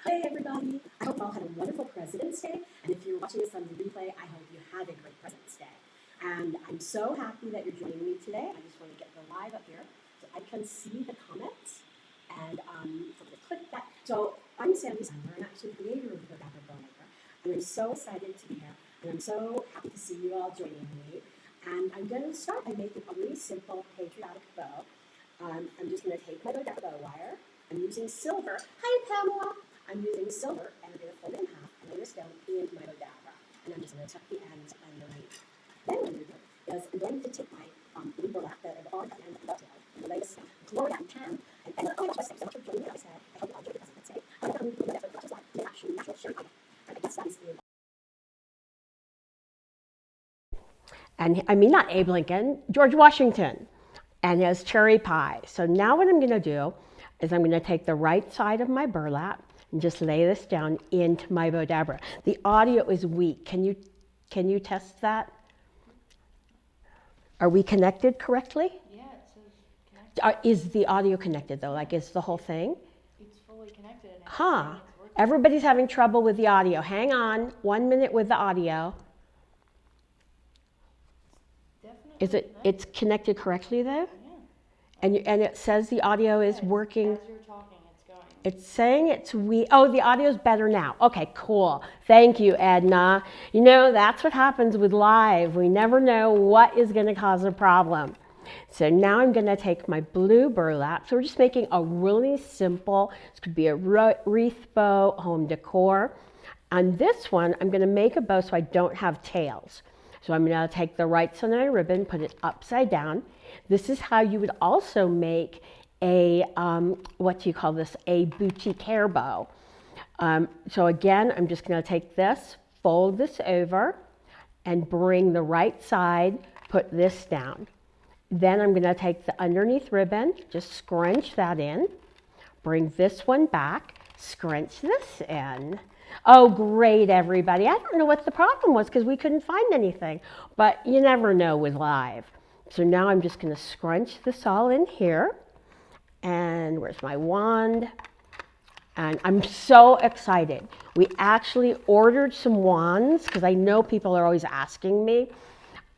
Hey everybody! I hope you all had a wonderful President's Day, and if you're watching this on the replay, I hope you had a great President's Day. And I'm so happy that you're joining me today. I just want to get the live up here so I can see the comments. And so I'm going to click that. So I'm Sandy Sandler. I'm actually the creator of Bowdabra, and I'm so excited to be here, and I'm so happy to see you all joining me. And I'm going to start by making a really simple patriotic bow. I'm just going to take my Bowdabra bow wire. I'm using silver. Hi, Pamela. I'm using silver, and I'm going to fold it in half and lay this down into my Bowdabra. And I'm just going to tuck the ends underneath. Then what I'm going to do is I'm going to take my blue burlap that I've already got the end of the dovetail and lay this glory out in pan. And oh my gosh, thanks so much for joining me. I said, I hope you all enjoyed the President's Day. I'm going to do that, but just like the actual natural shape. And I guess that is the and I mean not Abe Lincoln, George Washington, and his cherry pie. So now what I'm going to do is I'm going to take the right side of my burlap and just lay this down into my Bowdabra. The audio is weak. Can you test that? Are we connected correctly? Yeah, it says connected. Is the audio connected though? Like is the whole thing? It's fully connected. And Huh. it's working. Everybody's having trouble with the audio. Hang on 1 minute with the audio. Definitely It's connected correctly though? Yeah. And it says the audio is working. As you're talking, it's going. It's saying it's oh, the audio's better now. Okay, cool. Thank you, Edna. You know, that's what happens with live. We never know what is going to cause a problem. So now I'm going to take my blue burlap. So we're just making a really simple, this could be a wreath bow, home decor. On this one, I'm going to make a bow so I don't have tails. So I'm going to take the right side of my ribbon, put it upside down. This is how you would also make a, what do you call this, a boutique hair bow. So again, I'm just going to take this, fold this over, and bring the right side, put this down. Then I'm going to take the underneath ribbon, just scrunch that in, bring this one back, scrunch this in. Oh, great, everybody. I don't know what the problem was because we couldn't find anything, but you never know with live. So now I'm just going to scrunch this all in here. And where's my wand? And I'm so excited. We actually ordered some wands because I know people are always asking me,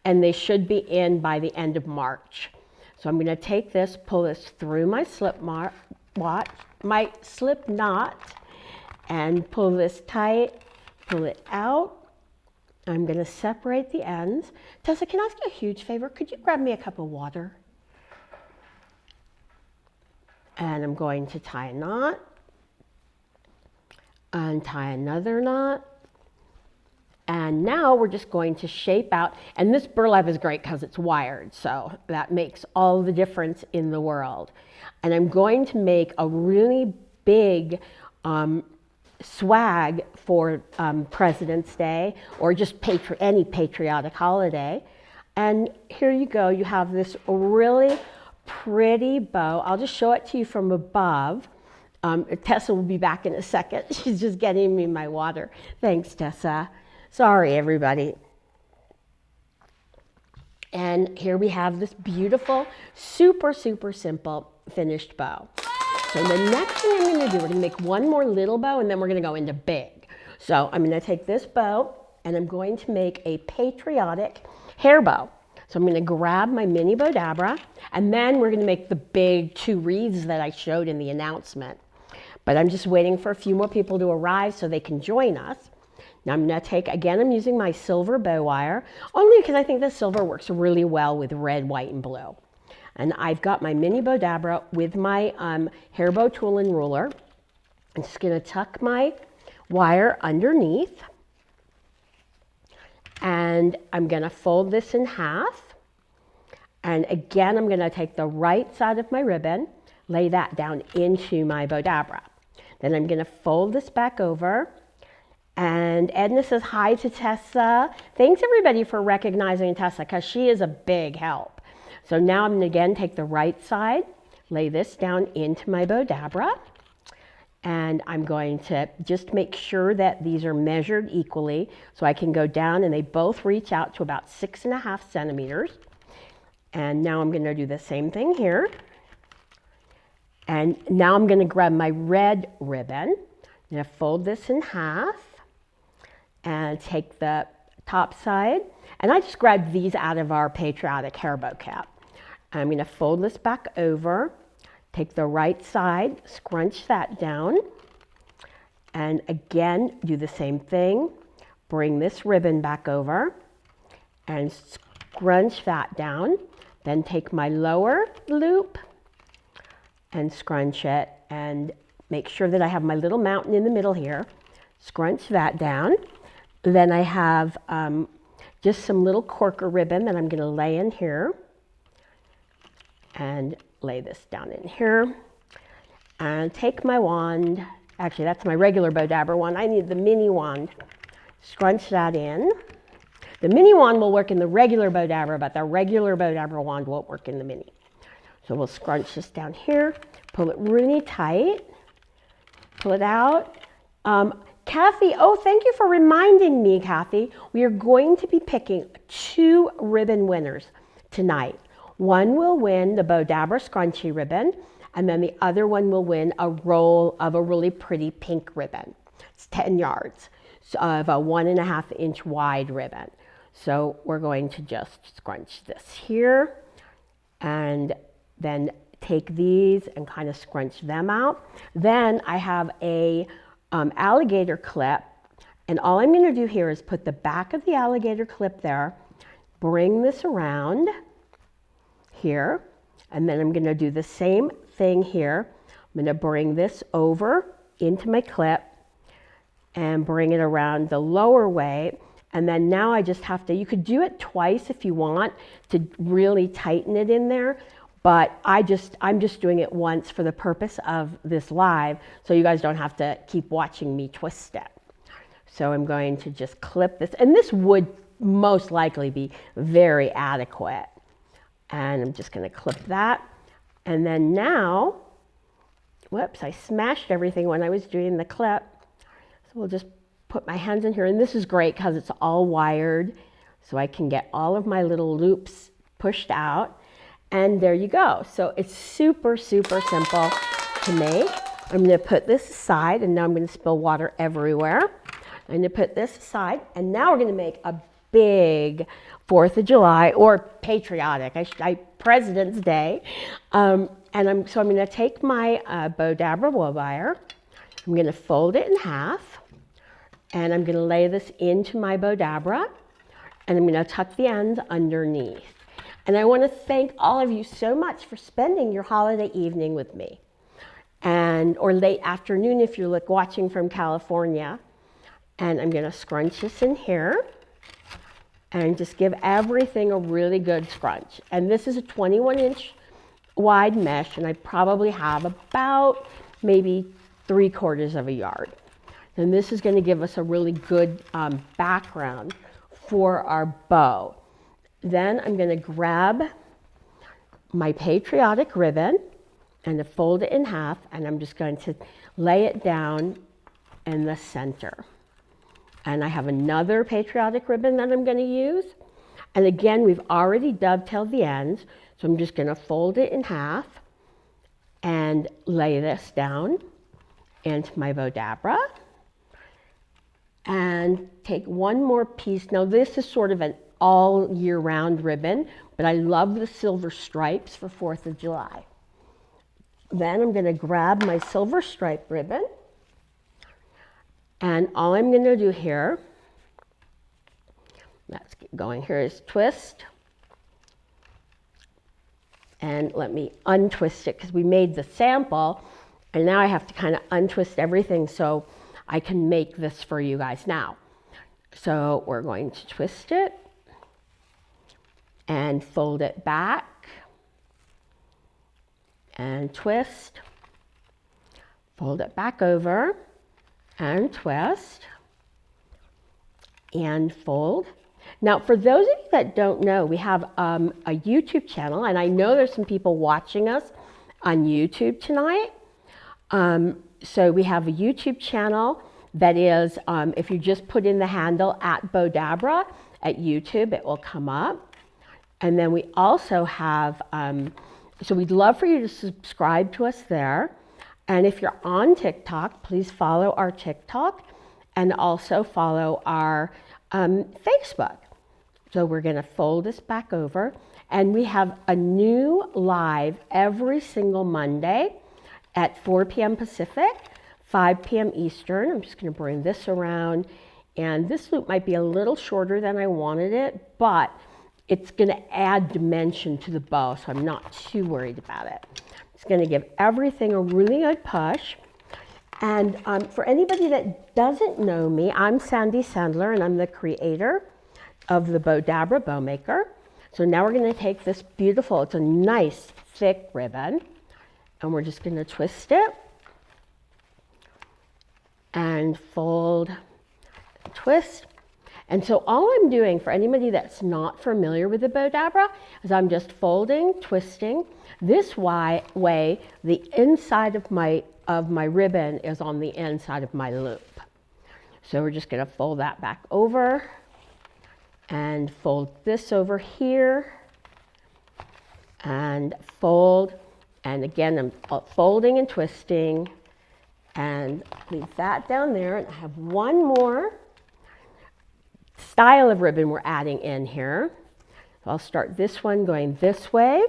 and they should be in by the end of March. So I'm going to take this, pull this through my slip knot, and pull this tight, pull it out. I'm going to separate the ends. Tessa, can I ask you a huge favor? Could you grab me a cup of water? And I'm going to tie a knot, untie another knot, and now we're just going to shape out, and this burlap is great because it's wired, so that makes all the difference in the world. And I'm going to make a really big swag for President's Day or just any patriotic holiday. And here you go, you have this really pretty bow. I'll just show it to you from above. Tessa will be back in a second. She's just getting me my water. Thanks, Tessa. Sorry, everybody. And here we have this beautiful, super, super simple finished bow. So the next thing I'm going to do, we're going to make one more little bow, and then we're going to go into big. So I'm going to take this bow, and I'm going to make a patriotic hair bow. So I'm going to grab my mini Bowdabra, and then we're going to make the big 2 wreaths that I showed in the announcement. But I'm just waiting for a few more people to arrive so they can join us. Now I'm going to take, again, I'm using my silver bow wire, only because I think the silver works really well with red, white, and blue. And I've got my mini Bowdabra with my hair bow tool and ruler. I'm just going to tuck my wire underneath. And I'm going to fold this in half. And again, I'm going to take the right side of my ribbon, lay that down into my Bowdabra. Then I'm going to fold this back over. And Edna says hi to Tessa. Thanks everybody for recognizing Tessa because she is a big help. So now I'm going to again take the right side, lay this down into my Bowdabra. And I'm going to just make sure that these are measured equally so I can go down and they both reach out to about 6.5 centimeters. And now I'm going to do the same thing here. And now I'm going to grab my red ribbon. I'm going to fold this in half and take the top side. And I just grabbed these out of our patriotic hair bow cap. I'm going to fold this back over, take the right side, scrunch that down, and again, do the same thing. Bring this ribbon back over and scrunch that down. Then take my lower loop and scrunch it and make sure that I have my little mountain in the middle here. Scrunch that down. Then I have just some little corker ribbon that I'm going to lay in here and lay this down in here. And take my wand. Actually, that's my regular Bowdabra wand. I need the mini wand. Scrunch that in. The mini wand will work in the regular Bowdabra, but the regular Bowdabra wand won't work in the mini. So we'll scrunch this down here, pull it really tight, pull it out. Kathy, oh, thank you for reminding me, Kathy. We are going to be picking 2 ribbon winners tonight. One will win the Bowdabra scrunchy ribbon, and then the other one will win a roll of a really pretty pink ribbon. It's 10 yards of a 1.5 inch wide ribbon. So we're going to just scrunch this here and then take these and kind of scrunch them out. Then I have a alligator clip, and all I'm going to do here is put the back of the alligator clip there, bring this around here, and then I'm going to do the same thing here. I'm going to bring this over into my clip and bring it around the lower way. And then now I just have to, you could do it twice if you want to really tighten it in there, but I'm just doing it once for the purpose of this live, so you guys don't have to keep watching me twist it. So I'm going to just clip this, and this would most likely be very adequate. And I'm just going to clip that. And then now, whoops, I smashed everything when I was doing the clip. So we'll just put my hands in here, and this is great because it's all wired, so I can get all of my little loops pushed out. And there you go. So it's super, super simple to make. I'm going to put this aside, and now I'm going to spill water everywhere. I'm going to put this aside, and now we're going to make a big 4th of July, or patriotic, President's Day. So I'm going to take my Bowdabra wool wire. I'm going to fold it in half, and I'm going to lay this into my Bowdabra, and I'm going to tuck the ends underneath. And I want to thank all of you so much for spending your holiday evening with me, or late afternoon if you're watching from California. And I'm going to scrunch this in here and just give everything a really good scrunch. And this is a 21-inch wide mesh, and I probably have about maybe 3/4 of a yard. And this is going to give us a really good background for our bow. Then I'm going to grab my patriotic ribbon and fold it in half, and I'm just going to lay it down in the center. And I have another patriotic ribbon that I'm going to use. And again, we've already dovetailed the ends, so I'm just going to fold it in half and lay this down into my Bowdabra. And take one more piece. Now this is sort of an all year round ribbon, but I love the silver stripes for 4th of July. Then I'm going to grab my silver stripe ribbon, and all I'm going to do here, let's get going here, is twist. And let me untwist it, because we made the sample, and now I have to kind of untwist everything so I can make this for you guys now. So we're going to twist it and fold it back and twist, fold it back over and twist and fold. Now, for those of you that don't know, we have a YouTube channel, and I know there's some people watching us on YouTube tonight. So we have a YouTube channel that is, if you just put in the handle @Bowdabra at YouTube, it will come up. And then we also have, so we'd love for you to subscribe to us there. And if you're on TikTok, please follow our TikTok and also follow our Facebook. So we're going to fold this back over, and we have a new live every single Monday at 4 p.m. Pacific, 5 p.m. Eastern. I'm just going to bring this around, and this loop might be a little shorter than I wanted it, but it's going to add dimension to the bow, so I'm not too worried about it. I'm just going to give everything a really good push. And for anybody that doesn't know me, I'm Sandy Sandler, and I'm the creator of the Bowdabra Bow Maker. So now we're going to take this beautiful, it's a nice thick ribbon, and we're just going to twist it and fold, twist. And so all I'm doing, for anybody that's not familiar with the Bowdabra, is I'm just folding, twisting. This way, the inside of my ribbon is on the inside of my loop. So we're just going to fold that back over and fold this over here and fold. And again, I'm folding and twisting and leave that down there. And I have one more style of ribbon we're adding in here. So I'll start this one going this way.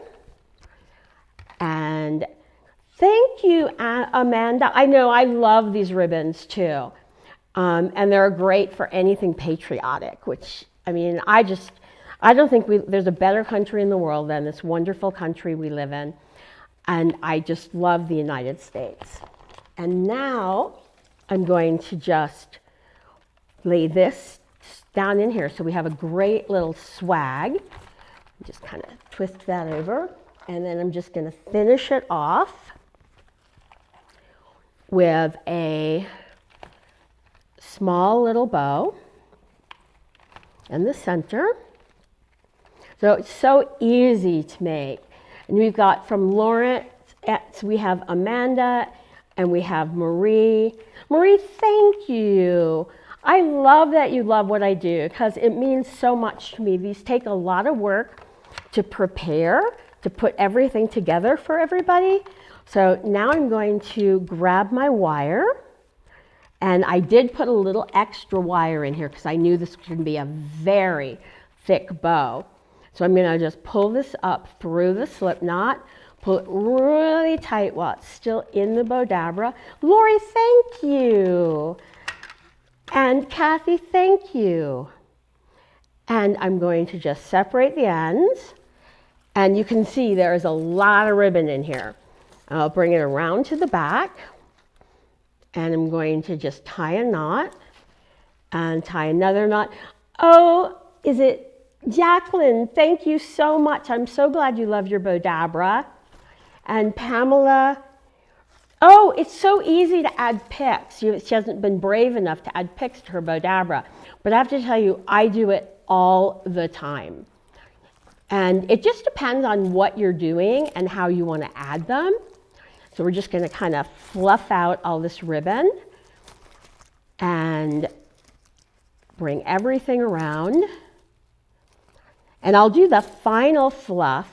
And thank you, Amanda. I know I love these ribbons too. And they're great for anything patriotic, which, I mean, I don't think there's a better country in the world than this wonderful country we live in. And I just love the United States. And now I'm going to just lay this down in here. So we have a great little swag. Just kind of twist that over. And then I'm just going to finish it off with a small little bow in the center. So it's so easy to make. And we've got from Lawrence, we have Amanda, and we have Marie. Marie, thank you. I love that you love what I do because it means so much to me. These take a lot of work to prepare, to put everything together for everybody. So now I'm going to grab my wire, and I did put a little extra wire in here because I knew this was going to be a very thick bow. So I'm going to just pull this up through the slip knot, pull it really tight while it's still in the Bowdabra. Lori, thank you. And Kathy, thank you. And I'm going to just separate the ends. And you can see there is a lot of ribbon in here. I'll bring it around to the back. And I'm going to just tie a knot and tie another knot. Oh, is it Jacqueline? Thank you so much. I'm so glad you love your Bowdabra. And Pamela, oh, it's so easy to add picks. She hasn't been brave enough to add picks to her Bowdabra. But I have to tell you, I do it all the time. And it just depends on what you're doing and how you want to add them. So we're just going to kind of fluff out all this ribbon and bring everything around. And I'll do the final fluff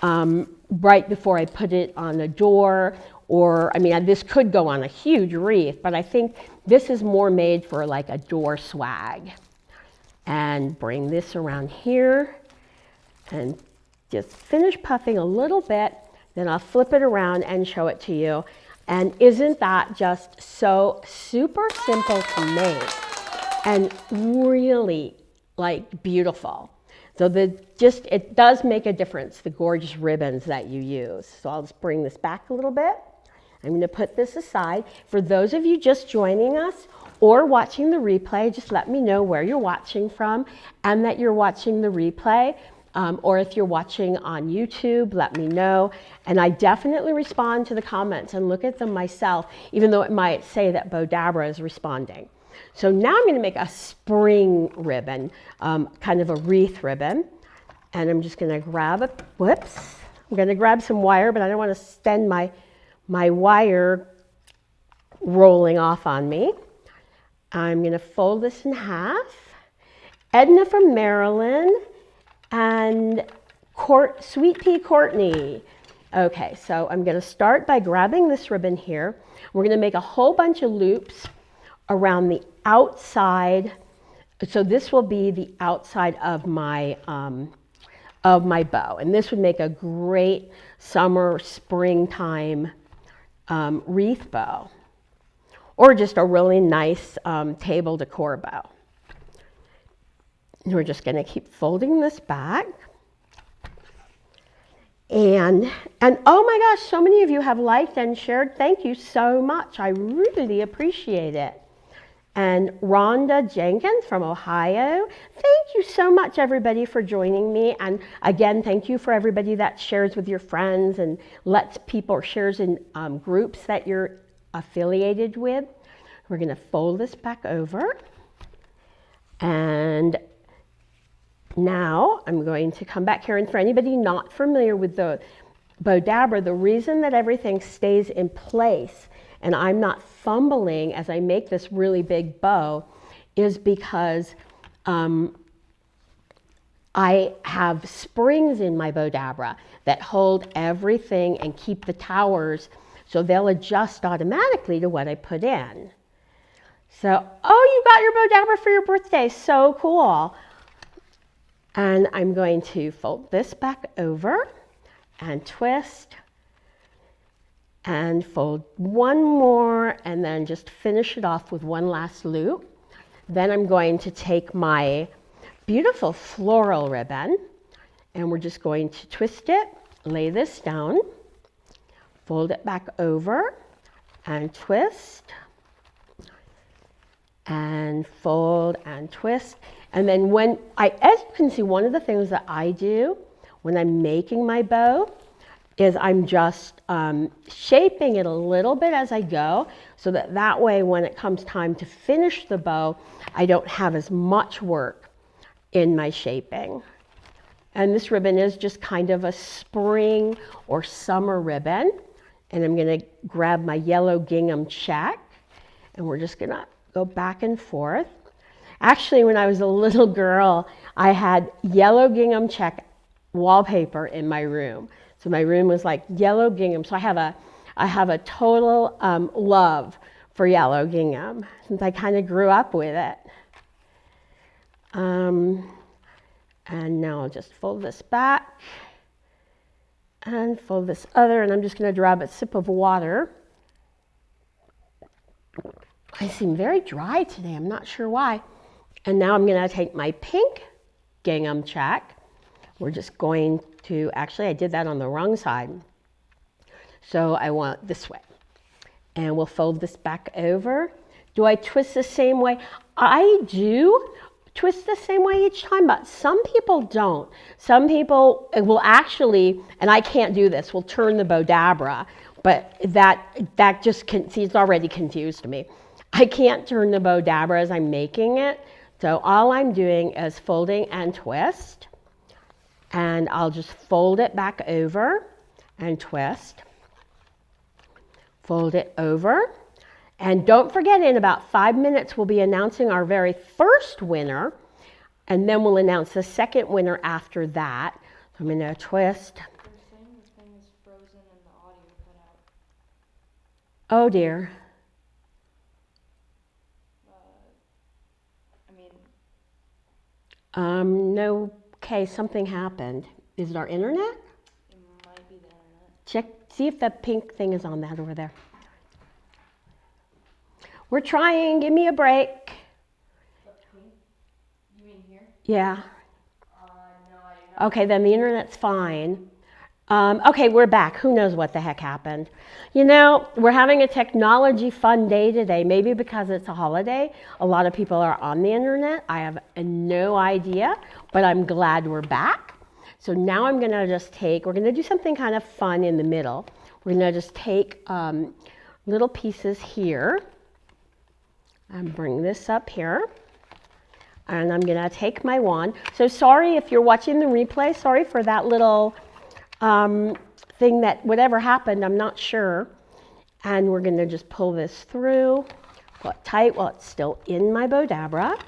right before I put it on a door, or, I mean, this could go on a huge wreath, but I think this is more made for like a door swag. And bring this around here and just finish puffing a little bit, then I'll flip it around and show it to you. And isn't that just so super simple to make and really like beautiful? So it does make a difference, the gorgeous ribbons that you use. So I'll just bring this back a little bit. I'm going to put this aside. For those of you just joining us or watching the replay, just let me know where you're watching from and that you're watching the replay. Or if you're watching on YouTube, let me know. And I definitely respond to the comments and look at them myself, even though it might say that Bowdabra is responding. So now I'm going to make a spring ribbon, kind of a wreath ribbon. And I'm just going to grab I'm going to grab some wire, but I don't want to send my wire rolling off on me. I'm going to fold this in half. Edna from Maryland and Sweet Pea Courtney. Okay, so I'm going to start by grabbing this ribbon here. We're going to make a whole bunch of loops around the outside. So this will be the outside of my bow, and this would make a great summer, springtime wreath bow, or just a really nice table decor bow. And we're just going to keep folding this back. And oh my gosh, so many of you have liked and shared. Thank you so much. I really appreciate it. And Rhonda Jenkins from Ohio, thank you so much, everybody, for joining me. And again, thank you for everybody that shares with your friends and lets people or shares in groups that you're affiliated with. We're going to fold this back over. And now I'm going to come back here, and for anybody not familiar with the Bowdabra, the reason that everything stays in place and I'm not fumbling as I make this really big bow is because I have springs in my Bowdabra that hold everything and keep the towers so they'll adjust automatically to what I put in. So, oh, you got your Bowdabra for your birthday, so cool. And I'm going to fold this back over and twist and fold one more and then just finish it off with one last loop. Then I'm going to take my beautiful floral ribbon and we're just going to twist it, lay this down, fold it back over and twist and fold and twist. And then as you can see, one of the things that I do when I'm making my bow is I'm just shaping it a little bit as I go so that way when it comes time to finish the bow, I don't have as much work in my shaping. And this ribbon is just kind of a spring or summer ribbon. And I'm going to grab my yellow gingham check and we're just going to go back and forth. Actually, when I was a little girl, I had yellow gingham check wallpaper in my room. So my room was like yellow gingham. So I have a total love for yellow gingham since I kind of grew up with it. And now I'll just fold this back and fold this other, and I'm just going to grab a sip of water. I seem very dry today. I'm not sure why. And now I'm going to take my pink gingham check. We're just going to, actually I did that on the wrong side. So I want this way. And we'll fold this back over. Do I twist the same way? I do twist the same way each time, but some people don't. Some people will actually, and I can't do this, will turn the Bowdabra, but that just, see, it's already confused me. I can't turn the Bowdabra as I'm making it. So all I'm doing is folding and twist. And I'll just fold it back over and twist. Fold it over. And don't forget, in about 5 minutes, we'll be announcing our very first winner. And then we'll announce the second winner after that. So I'm going to twist. They're saying the thing is frozen and the audio cut out. Oh dear. No, okay, something happened. Is it our internet? It might be the internet. Check, see if the pink thing is on that over there. We're trying, give me a break. You mean here? Yeah. No, I didn't know. Okay, then the internet's fine. Okay, we're back. Who knows what the heck happened? You know, we're having a technology fun day today. Maybe because it's a holiday, a lot of people are on the internet. I have no idea, but I'm glad we're back. So now I'm going to just we're going to do something kind of fun in the middle. We're going to just take little pieces here and bring this up here. And I'm going to take my wand. So sorry if you're watching the replay. Sorry for that little thing that whatever happened, I'm not sure. And we're going to just pull this through, pull it tight while it's still in my Bowdabra.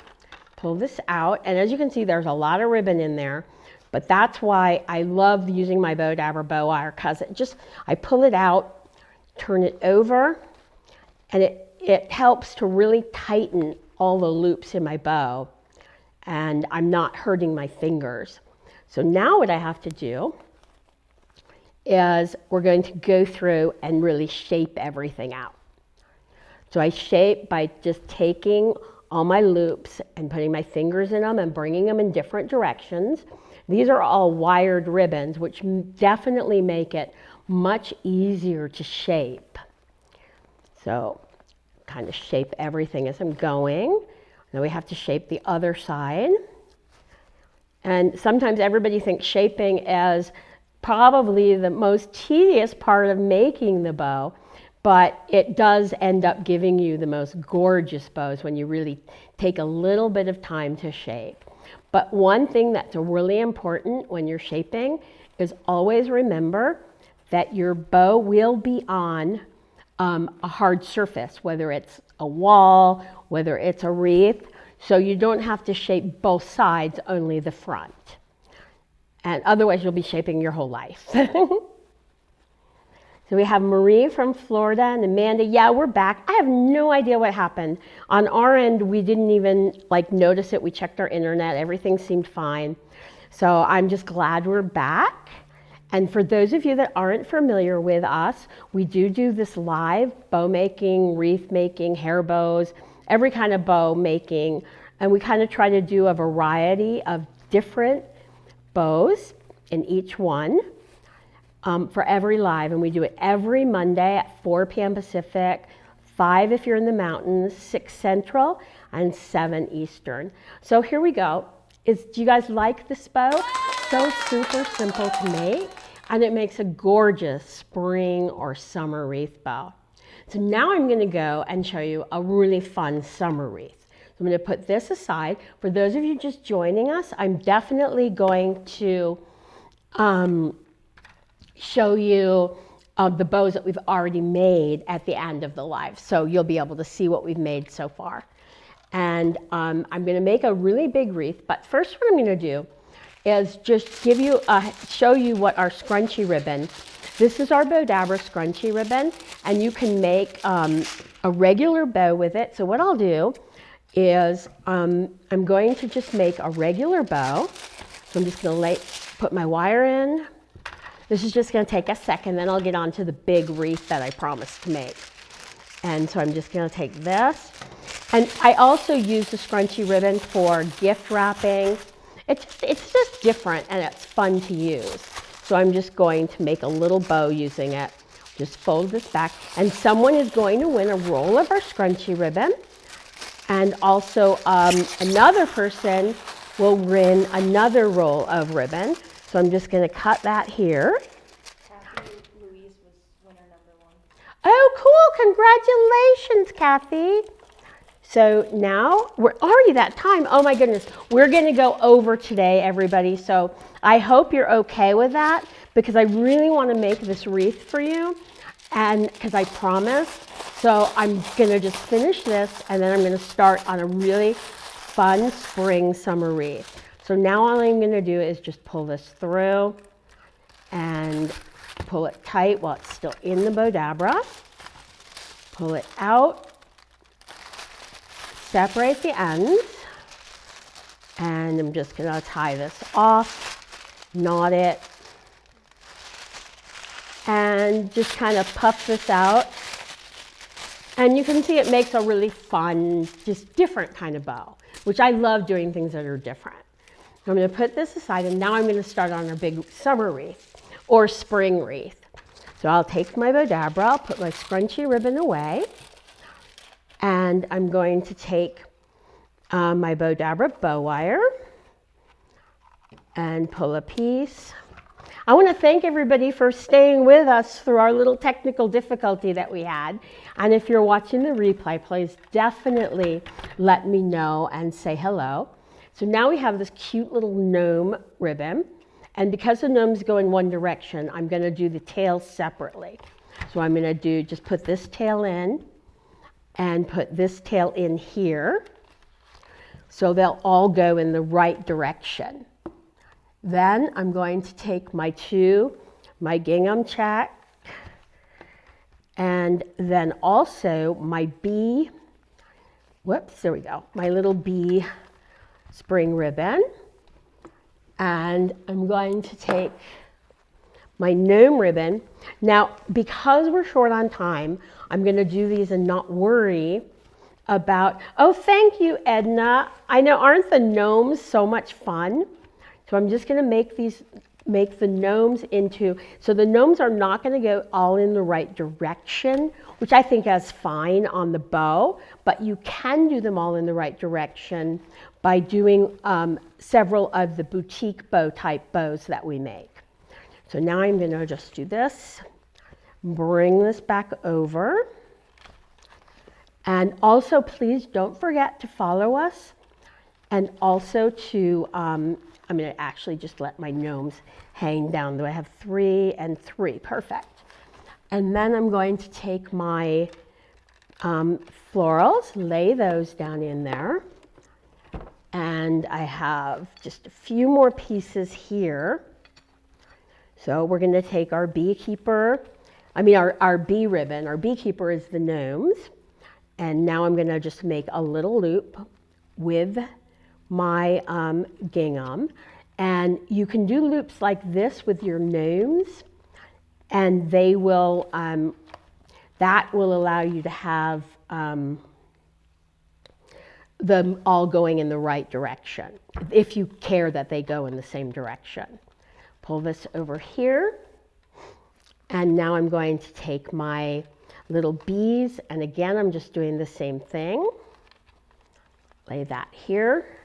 Pull this out, and as you can see, there's a lot of ribbon in there. But that's why I love using my Bowdabra bow wire, because I pull it out, turn it over, and it helps to really tighten all the loops in my bow, and I'm not hurting my fingers. So now what I have to do is we're going to go through and really shape everything out. So I shape by just taking all my loops and putting my fingers in them and bringing them in different directions. These are all wired ribbons, which definitely make it much easier to shape. So kind of shape everything as I'm going. Now we have to shape the other side. And sometimes everybody thinks shaping is probably the most tedious part of making the bow, but it does end up giving you the most gorgeous bows when you really take a little bit of time to shape. But one thing that's really important when you're shaping is always remember that your bow will be on a hard surface, whether it's a wall, whether it's a wreath, so you don't have to shape both sides, only the front. And otherwise you'll be shaping your whole life. So we have Marie from Florida and Amanda. Yeah, we're back. I have no idea what happened. On our end, we didn't even notice it. We checked our internet. Everything seemed fine. So I'm just glad we're back. And for those of you that aren't familiar with us, we do this live bow making, wreath making, hair bows, every kind of bow making. And we kind of try to do a variety of different bows in each one. For every live, and we do it every Monday at 4 p.m. Pacific, 5 if you're in the mountains, 6 Central, and 7 Eastern. So here we go. Do you guys like this bow? So super simple to make, and it makes a gorgeous spring or summer wreath bow. So now I'm going to go and show you a really fun summer wreath. So I'm going to put this aside. For those of you just joining us, I'm definitely going to show you the bows that we've already made at the end of the live. So you'll be able to see what we've made so far. And I'm going to make a really big wreath, but first what I'm going to do is just show you what our scrunchy ribbon. This is our Bowdabra scrunchy ribbon, and you can make a regular bow with it. So what I'll do is I'm going to just make a regular bow. So I'm just going to put my wire in. This is just going to take a second, then I'll get on to the big wreath that I promised to make. And so I'm just going to take this. And I also use the scrunchy ribbon for gift wrapping. It's just different and it's fun to use. So I'm just going to make a little bow using it. Just fold this back. And someone is going to win a roll of our scrunchy ribbon. And also another person will win another roll of ribbon. So I'm just going to cut that here. Kathy Louise was winner #1. Oh, cool. Congratulations, Kathy. So now we're already that time. Oh my goodness. We're going to go over today, everybody. So I hope you're okay with that, because I really want to make this wreath for you, and because I promised. So I'm going to just finish this, and then I'm going to start on a really fun spring summer wreath. So now all I'm going to do is just pull this through and pull it tight while it's still in the Bowdabra. Pull it out, separate the ends, and I'm just going to tie this off, knot it, and just kind of puff this out. And you can see it makes a really fun, just different kind of bow, which I love doing things that are different. I'm going to put this aside, and now I'm going to start on our big summer wreath or spring wreath. So I'll take my Bowdabra, I'll put my scrunchy ribbon away, and I'm going to take my Bowdabra bow wire and pull a piece. I want to thank everybody for staying with us through our little technical difficulty that we had. And if you're watching the replay, please definitely let me know and say hello. So now we have this cute little gnome ribbon, and because the gnomes go in one direction, I'm going to do the tail separately. So I'm going to just put this tail in and put this tail in here, so they'll all go in the right direction. Then I'm going to take my gingham check, and then also my bee, there we go, my little bee spring ribbon. And I'm going to take my gnome ribbon. Now, because we're short on time, I'm going to do these and not worry about, oh, thank you, Edna. I know, aren't the gnomes so much fun? So I'm just going to make the gnomes into, so the gnomes are not going to go all in the right direction, which I think is fine on the bow, but you can do them all in the right direction by doing several of the boutique bow type bows that we make. So now I'm going to just do this, bring this back over, and also please don't forget to follow us, and also to, I'm going to actually just let my gnomes hang down. Though I have 3 and 3, perfect. And then I'm going to take my florals, lay those down in there. And I have just a few more pieces here. So we're going to take our beekeeper, our bee ribbon. Our beekeeper is the gnomes. And now I'm going to just make a little loop with my gingham. And you can do loops like this with your gnomes, and they will, that will allow you to have them all going in the right direction, if you care that they go in the same direction. Pull this over here, and now I'm going to take my little bees, and again I'm just doing the same thing. Lay that here,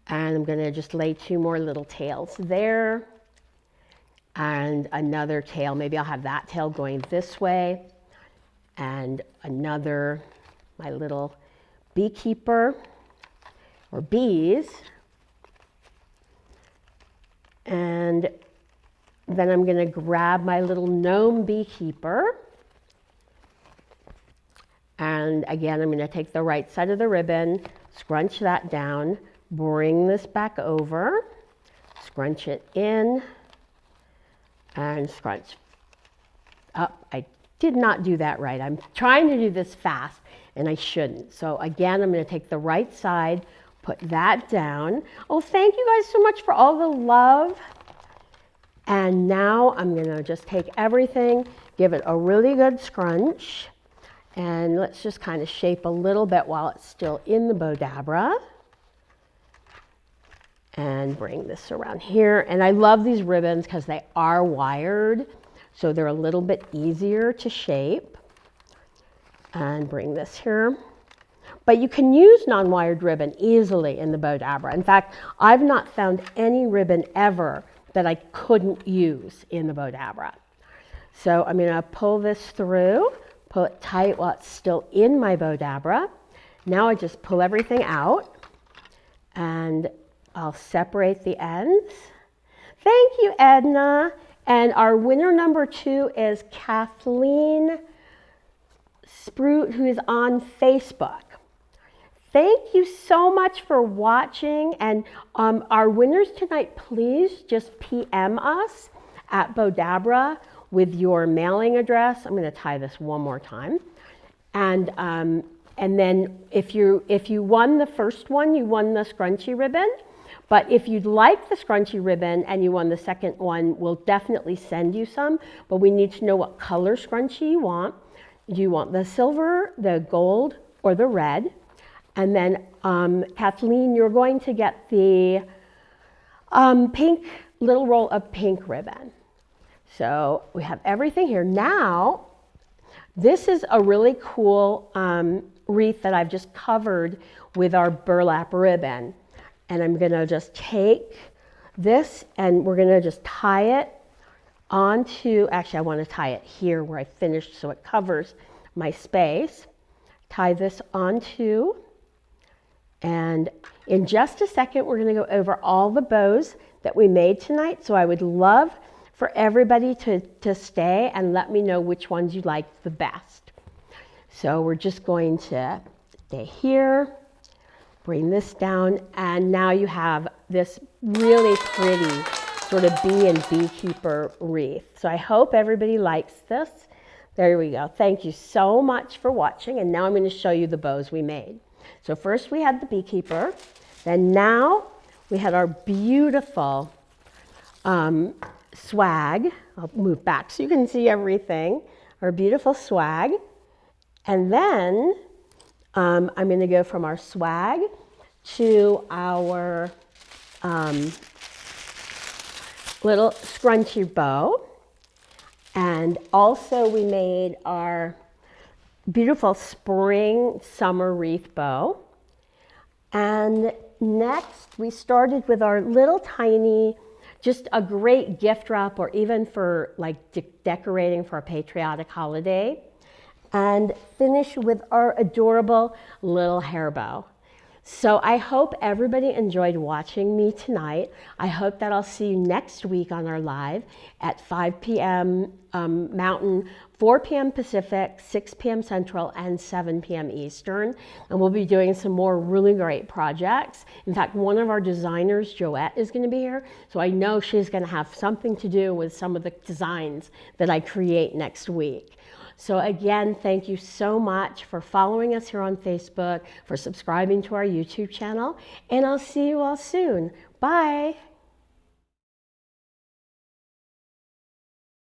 and I'm going to just lay 2 more little tails there, and another tail. Maybe I'll have that tail going this way, and another, my little beekeeper or bees, and then I'm going to grab my little gnome beekeeper, and again I'm going to take the right side of the ribbon, scrunch that down, bring this back over, scrunch it in, and scrunch up. I did not do that right. I'm trying to do this fast, and I shouldn't. So again, I'm going to take the right side, put that down. Oh, thank you guys so much for all the love. And now I'm going to just take everything, give it a really good scrunch, and let's just kind of shape a little bit while it's still in the Bowdabra. And bring this around here. And I love these ribbons because they are wired, so they're a little bit easier to shape. And bring this here. But you can use non-wired ribbon easily in the Bowdabra. In fact, I've not found any ribbon ever that I couldn't use in the Bowdabra. So I'm going to pull this through, pull it tight while it's still in my Bowdabra. Now I just pull everything out, and I'll separate the ends. Thank you, Edna. And our winner number 2 is Kathleen Sprout, who is on Facebook. Thank you so much for watching. And our winners tonight, please just PM us at Bowdabra with your mailing address. I'm going to tie this one more time. And then if you won the first one, you won the scrunchy ribbon. But if you'd like the scrunchy ribbon and you won the second one, we'll definitely send you some. But we need to know what color scrunchy you want. Do you want the silver, the gold, or the red? And then, Kathleen, you're going to get the pink, little roll of pink ribbon. So we have everything here. Now, this is a really cool wreath that I've just covered with our burlap ribbon. And I'm going to just take this and we're going to just tie it onto, actually I want to tie it here where I finished so it covers my space. Tie this onto, and in just a second we're going to go over all the bows that we made tonight. So I would love for everybody to stay and let me know which ones you liked the best. So we're just going to stay here. Bring this down, and now you have this really pretty sort of bee and beekeeper wreath. So I hope everybody likes this. There we go. Thank you so much for watching, and now I'm going to show you the bows we made. So first we had the beekeeper, then now we had our beautiful swag. I'll move back so you can see everything. Our beautiful swag. And then I'm going to go from our swag to our little scrunchy bow. And also we made our beautiful spring summer wreath bow. And next we started with our little tiny, just a great gift wrap, or even for like decorating for a patriotic holiday. And finish with our adorable little hair bow. So I hope everybody enjoyed watching me tonight. I hope that I'll see you next week on our live at 5 p.m. Mountain, 4 p.m. Pacific, 6 p.m. Central, and 7 p.m. Eastern. And we'll be doing some more really great projects. In fact, one of our designers, Joette, is going to be here. So I know she's going to have something to do with some of the designs that I create next week. So again, thank you so much for following us here on Facebook, for subscribing to our YouTube channel, and I'll see you all soon. Bye.